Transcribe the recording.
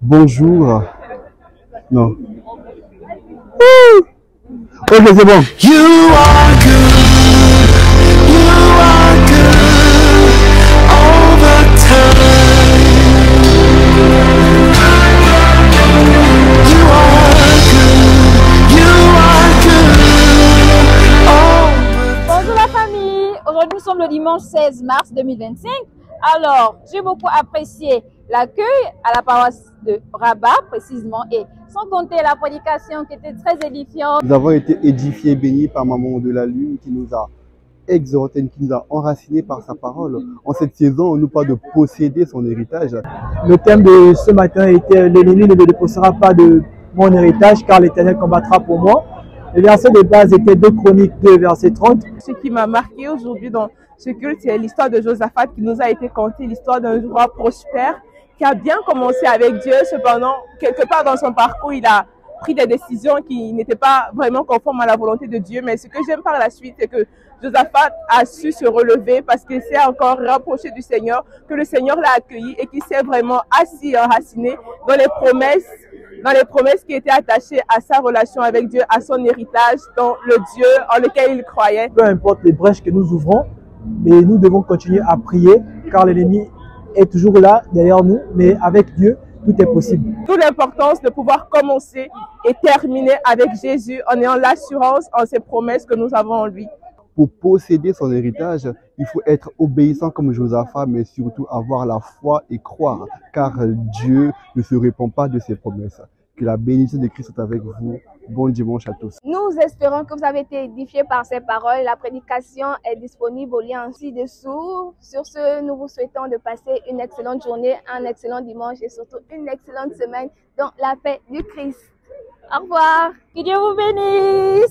Bonjour. Non. Ok, c'est bon. You are good, you are good all the time. You are good all the time. Bonjour la famille, aujourd'hui nous sommes le dimanche 16 mars 2025. Alors, j'ai beaucoup apprécié l'accueil à la paroisse de Rabat précisément et sans compter la prédication qui était très édifiante. Nous avons été édifiés, bénis par Maman de la Lune qui nous a exhortés, qui nous a enracinés par sa parole. En cette saison, on nous parle de posséder son héritage. Le thème de ce matin était « L'ennemi ne me dépossédera pas de mon héritage car l'Éternel combattra pour moi ». Le verset de base était 2 Chroniques 2, verset 30. Ce qui m'a marqué aujourd'hui dans ce culte, c'est l'histoire de Josaphat qui nous a été contée, l'histoire d'un roi prospère qui a bien commencé avec Dieu. Cependant, quelque part dans son parcours, il a pris des décisions qui n'étaient pas vraiment conformes à la volonté de Dieu. Mais ce que j'aime par la suite, c'est que Josaphat a su se relever parce qu'il s'est encore rapproché du Seigneur, que le Seigneur l'a accueilli et qu'il s'est vraiment assis et enraciné dans les promesses qui étaient attachées à sa relation avec Dieu, à son héritage, dans le Dieu en lequel il croyait. Peu importe les brèches que nous ouvrons, mais nous devons continuer à prier car l'ennemi est toujours là derrière nous, mais avec Dieu, tout est possible. D'où l'importance de pouvoir commencer et terminer avec Jésus en ayant l'assurance en ses promesses que nous avons en lui. Pour posséder son héritage, il faut être obéissant comme Josaphat, mais surtout avoir la foi et croire, car Dieu ne se répand pas de ses promesses. Que la bénédiction de Christ soit avec vous. Bon dimanche à tous. Nous espérons que vous avez été édifiés par ces paroles. La prédication est disponible au lien ci-dessous. Sur ce, nous vous souhaitons de passer une excellente journée, un excellent dimanche et surtout une excellente semaine dans la paix du Christ. Au revoir. Que Dieu vous bénisse.